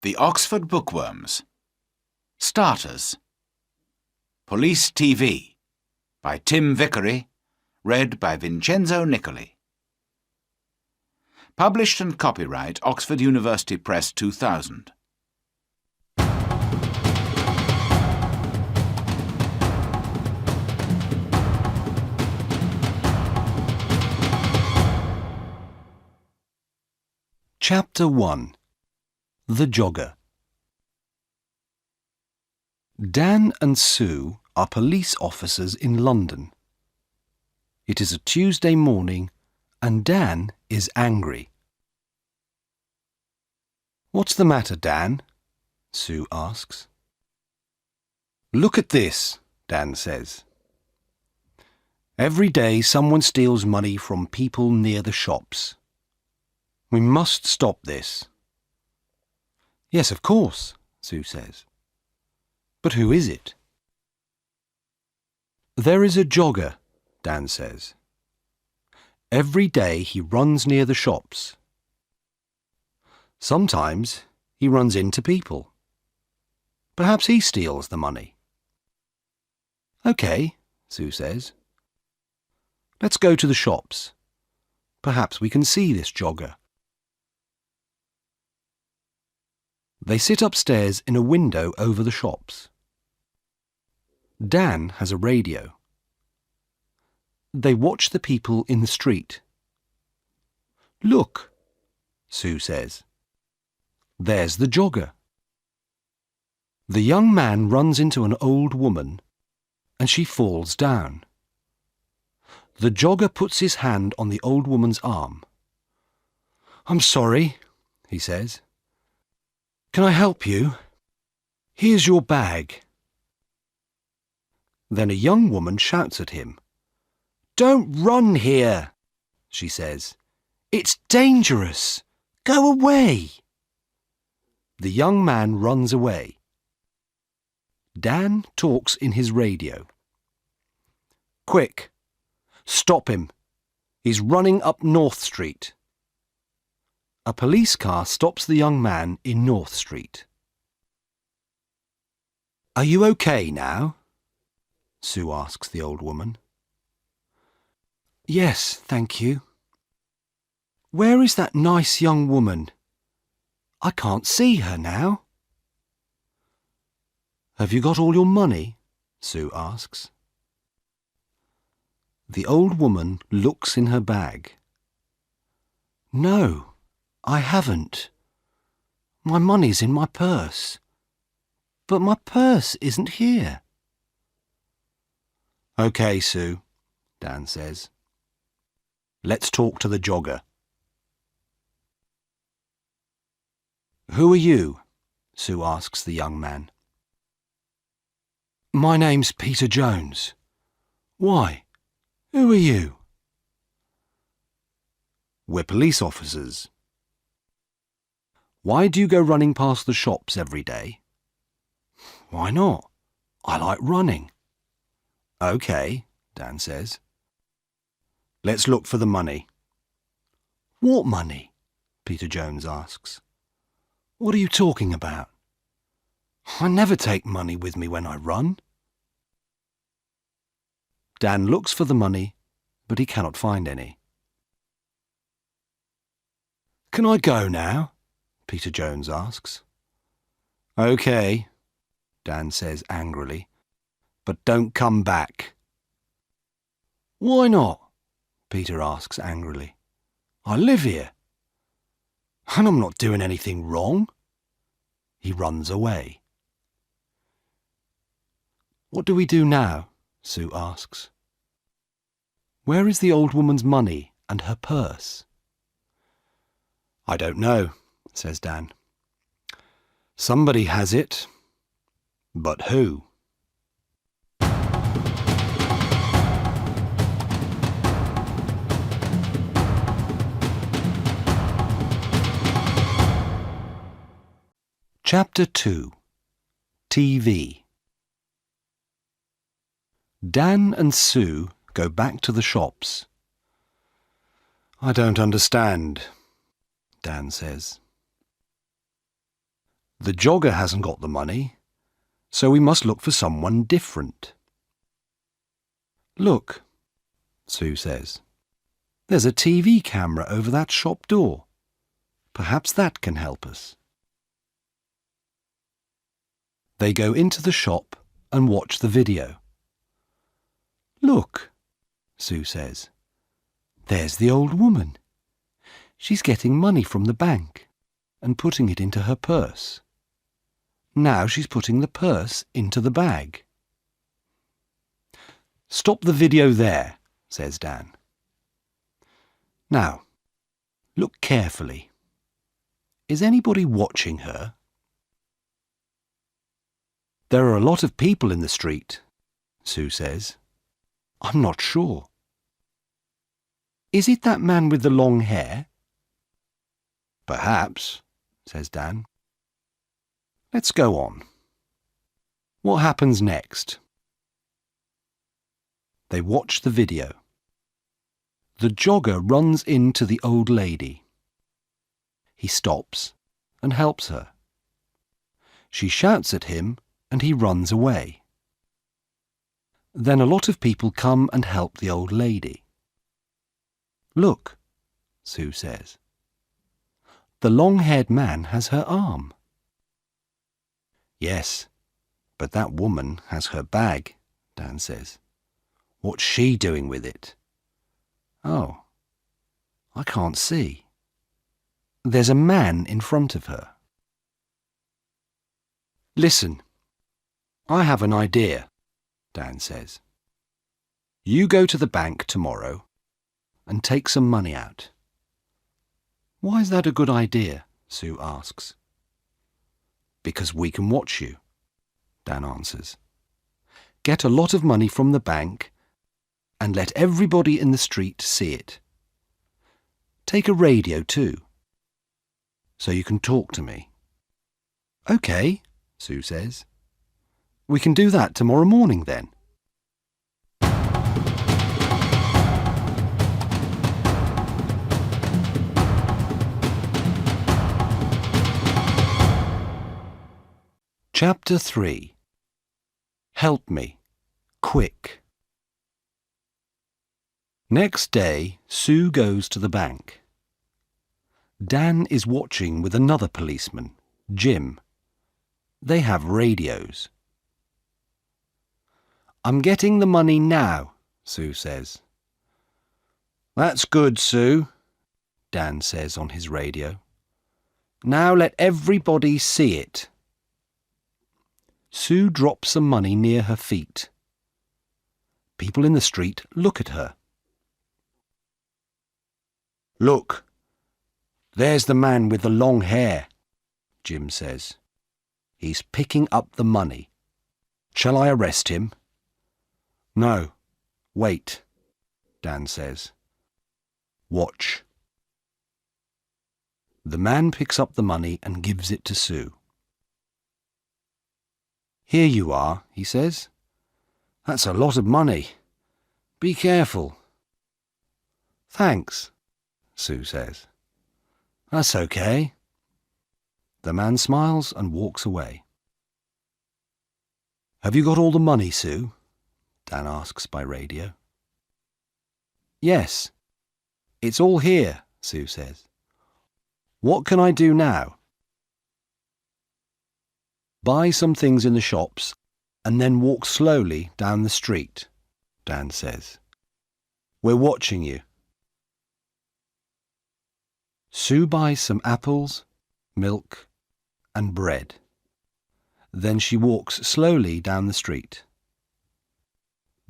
The Oxford Bookworms. Starters. Police TV by Tim Vickery, read by Vincenzo Nicoli. Published and copyright Oxford University Press 2000. Chapter 1. The Jogger. Dan and Sue are police officers in London. It is a Tuesday morning and Dan is angry. "What's the matter, Dan?" Sue asks. "Look at this," Dan says. "Every day someone steals money from people near the shops. We must stop this." "Yes, of course," Sue says. "But who is it?" "There is a jogger," Dan says. "Every day he runs near the shops. Sometimes he runs into people. Perhaps he steals the money." "OK," Sue says. "Let's go to the shops. Perhaps we can see this jogger." They sit upstairs in a window over the shops. Dan has a radio. They watch the people in the street. "Look," Sue says. "There's the jogger." The young man runs into an old woman and she falls down. The jogger puts his hand on the old woman's arm. "I'm sorry," he says. "Can I help you? Here's your bag." Then a young woman shouts at him. "Don't run here," she says. "It's dangerous. Go away." The young man runs away. Dan talks in his radio. "Quick, stop him. He's running up North Street." A police car stops the young man in North Street. "Are you okay now?" Sue asks the old woman. "Yes, thank you." "Where is that nice young woman? I can't see her now." "Have you got all your money?" Sue asks. The old woman looks in her bag. "No, I haven't. My money's in my purse. But my purse isn't here." "OK, Sue," Dan says. "Let's talk to the jogger." "Who are you?" Sue asks the young man. "My name's Peter Jones. Why? Who are you?" "We're police officers." "Why do you go running past the shops every day?" "Why not? I like running." "OK," Dan says. "Let's look for the money." "What money?" Peter Jones asks. "What are you talking about? I never take money with me when I run." Dan looks for the money, but he cannot find any. "Can I go now?" Peter Jones asks. "OK," Dan says angrily, "but don't come back." "Why not?" Peter asks angrily. "I live here, and I'm not doing anything wrong." He runs away. "What do we do now?" Sue asks. "Where is the old woman's money and her purse?" "I don't know," says Dan. "Somebody has it. But who?" Chapter 2. TV. Dan and Sue go back to the shops. "I don't understand," Dan says. The jogger hasn't got the money, so we must look for someone different. Look, Sue says. There's a TV camera over that shop door. Perhaps that can help us. They go into the shop and watch the video. Look, Sue says. There's the old woman. She's getting money from the bank and putting it into her purse. Now she's putting the purse into the bag. Stop the video there, says Dan. Now, look carefully. Is anybody watching her? There are a lot of people in the street, Sue says. I'm not sure. Is it that man with the long hair? Perhaps, says Dan. Let's go on. What happens next? They watch the video. The jogger runs into the old lady. He stops and helps her. She shouts at him and he runs away. Then a lot of people come and help the old lady. Look, Sue says. The long-haired man has her arm. Yes, but that woman has her bag, Dan says. What's she doing with it? Oh, I can't see. There's a man in front of her. Listen, I have an idea, Dan says. You go to the bank tomorrow and take some money out. Why is that a good idea? Sue asks. Because we can watch you, Dan answers. Get a lot of money from the bank and let everybody in the street see it. Take a radio too, so you can talk to me. OK, Sue says. We can do that tomorrow morning then. Chapter 3. Help me, quick. Next day, Sue goes to the bank. Dan is watching with another policeman, Jim. They have radios. I'm getting the money now, Sue says. That's good, Sue, Dan says on his radio. Now let everybody see it. Sue drops some money near her feet. People in the street look at her. Look, there's the man with the long hair, Jim says. He's picking up the money. Shall I arrest him? No, wait, Dan says. Watch. The man picks up the money and gives it to Sue. Here you are, he says. That's a lot of money. Be careful. Thanks, Sue says. That's okay. The man smiles and walks away. Have you got all the money, Sue? Dan asks by radio. Yes, it's all here, Sue says. What can I do now? Buy some things in the shops and then walk slowly down the street, Dan says. We're watching you. Sue buys some apples, milk, and bread. Then she walks slowly down the street.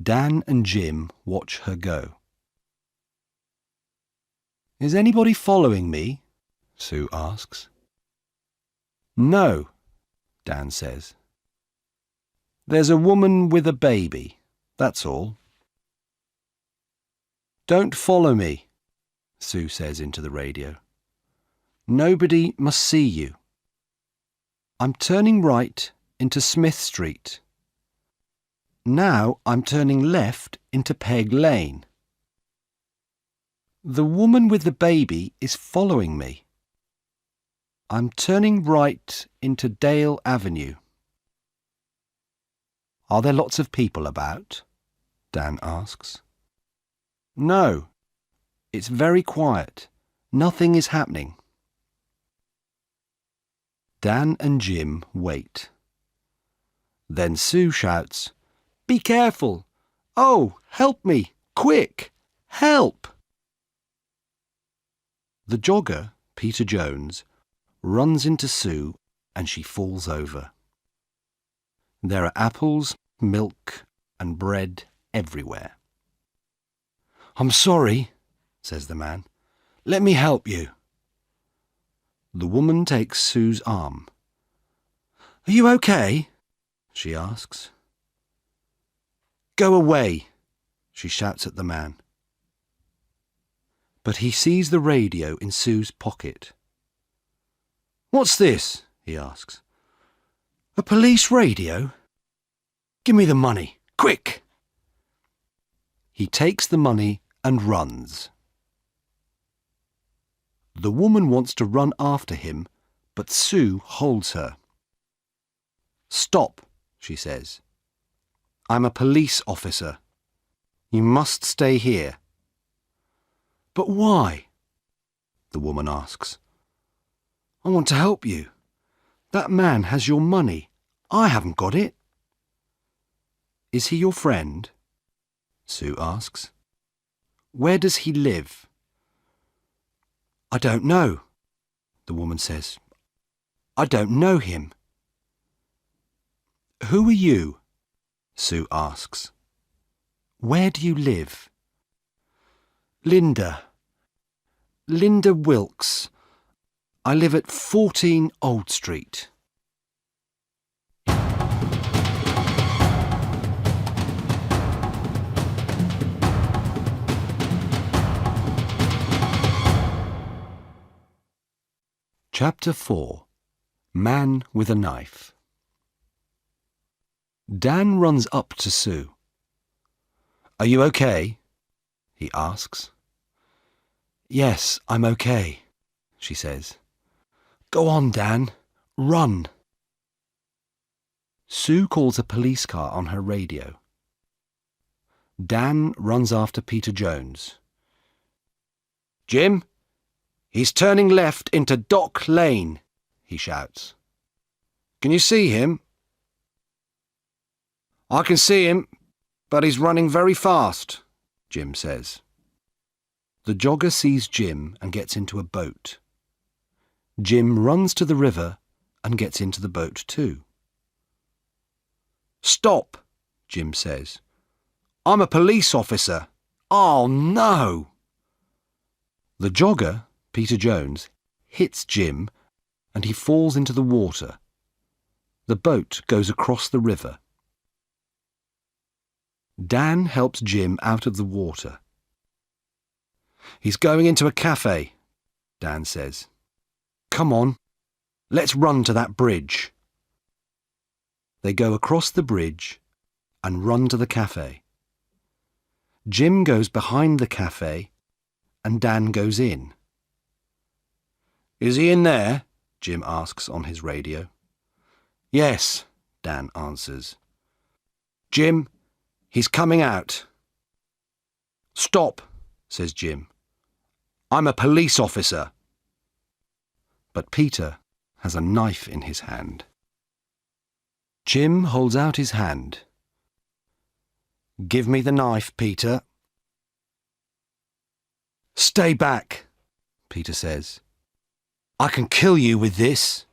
Dan and Jim watch her go. Is anybody following me? Sue asks. No, Dan says. There's a woman with a baby, that's all. Don't follow me, Sue says into the radio. Nobody must see you. I'm turning right into Smith Street. Now I'm turning left into Peg Lane. The woman with the baby is following me. I'm turning right into Dale Avenue. Are there lots of people about? Dan asks. No, it's very quiet. Nothing is happening. Dan and Jim wait. Then Sue shouts, "Be careful! Oh, help me! Quick! Help!" The jogger, Peter Jones, runs into Sue and she falls over. There are apples, milk and bread everywhere. "I'm sorry," says the man. "Let me help you." The woman takes Sue's arm. "Are you okay?" she asks. "Go away," she shouts at the man. But he sees the radio in Sue's pocket. "What's this?" he asks. "A police radio? Give me the money, quick!" He takes the money and runs. The woman wants to run after him, but Sue holds her. "Stop," she says. "I'm a police officer. You must stay here." "But why?" the woman asks. "I want to help you. That man has your money. I haven't got it." "Is he your friend?" Sue asks. "Where does he live?" "I don't know," the woman says. "I don't know him." "Who are you?" Sue asks. "Where do you live?" Linda Wilkes. I live at 14 Old Street." Chapter 4. Man with a Knife. Dan runs up to Sue. "Are you okay?" he asks. "Yes, I'm okay," she says. "Go on, Dan. Run." Sue calls a police car on her radio. Dan runs after Peter Jones. "Jim, he's turning left into Dock Lane," he shouts. "Can you see him?" "I can see him, but he's running very fast," Jim says. The jogger sees Jim and gets into a boat. Jim runs to the river and gets into the boat too. "Stop," Jim says. "I'm a police officer." "Oh, no!" The jogger, Peter Jones, hits Jim and he falls into the water. The boat goes across the river. Dan helps Jim out of the water. "He's going into a cafe," Dan says. "Come on, let's run to that bridge." They go across the bridge and run to the cafe. Jim goes behind the cafe and Dan goes in. "Is he in there?" Jim asks on his radio. "Yes," Dan answers. "Jim, he's coming out." "Stop," says Jim. "I'm a police officer." But Peter has a knife in his hand. Jim holds out his hand. "Give me the knife, Peter." "Stay back," Peter says. "I can kill you with this."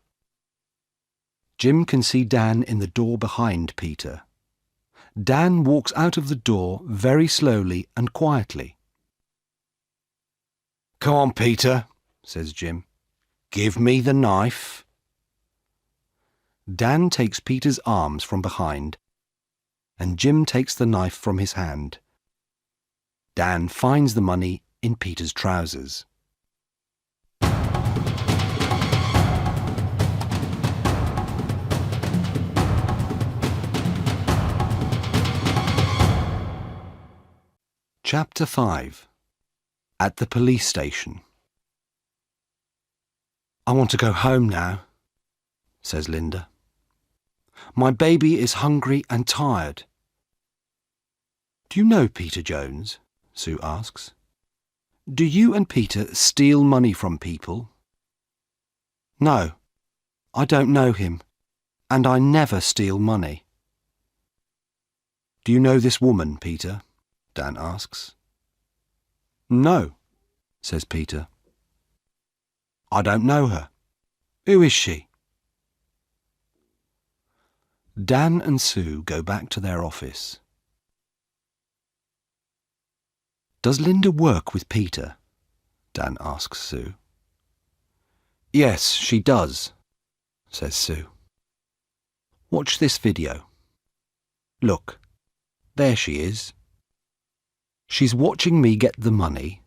Jim can see Dan in the door behind Peter. Dan walks out of the door very slowly and quietly. "Come on, Peter," says Jim. "Give me the knife." Dan takes Peter's arms from behind, and Jim takes the knife from his hand. Dan finds the money in Peter's trousers. Chapter 5. At the police station. I want to go home now, says Linda. My baby is hungry and tired. Do you know Peter Jones? Sue asks. Do you and Peter steal money from people? No, I don't know him, and I never steal money. Do you know this woman, Peter? Dan asks. No, says Peter. I don't know her. Who is she? Dan and Sue go back to their office. Does Linda work with Peter? Dan asks Sue. Yes, she does, says Sue. Watch this video. Look, there she is. She's watching me get the money,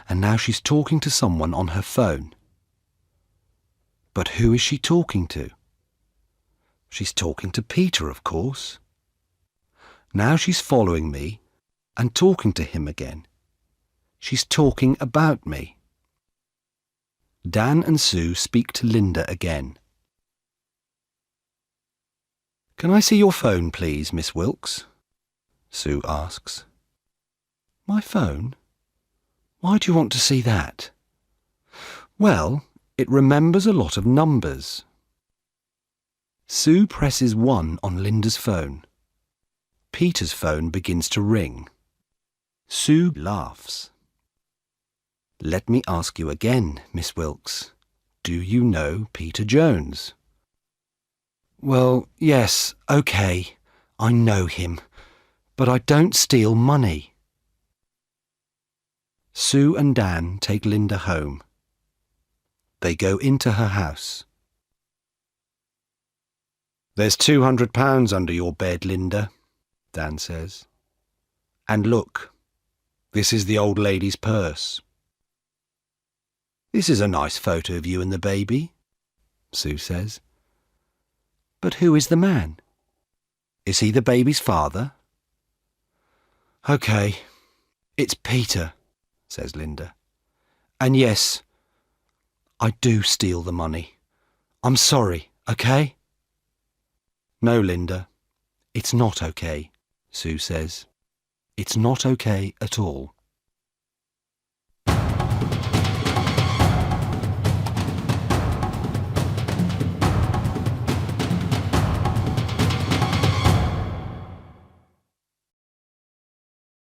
and now she's talking to someone on her phone. But who is she talking to? She's talking to Peter, of course. Now she's following me and talking to him again. She's talking about me. Dan and Sue speak to Linda again. Can I see your phone, please, Miss Wilkes? Sue asks. My phone? Why do you want to see that? Well, it remembers a lot of numbers. Sue presses 1 on Linda's phone. Peter's phone begins to ring. Sue laughs. Let me ask you again, Miss Wilkes. Do you know Peter Jones? Well, yes, OK. I know him. But I don't steal money. Sue and Dan take Linda home. They go into her house. There's £200 under your bed, Linda, Dan says. And look, this is the old lady's purse. This is a nice photo of you and the baby, Sue says. But who is the man? Is he the baby's father? OK, it's Peter, says Linda. And yes, I do steal the money. I'm sorry, OK? No, Linda, it's not OK, Sue says. It's not OK at all.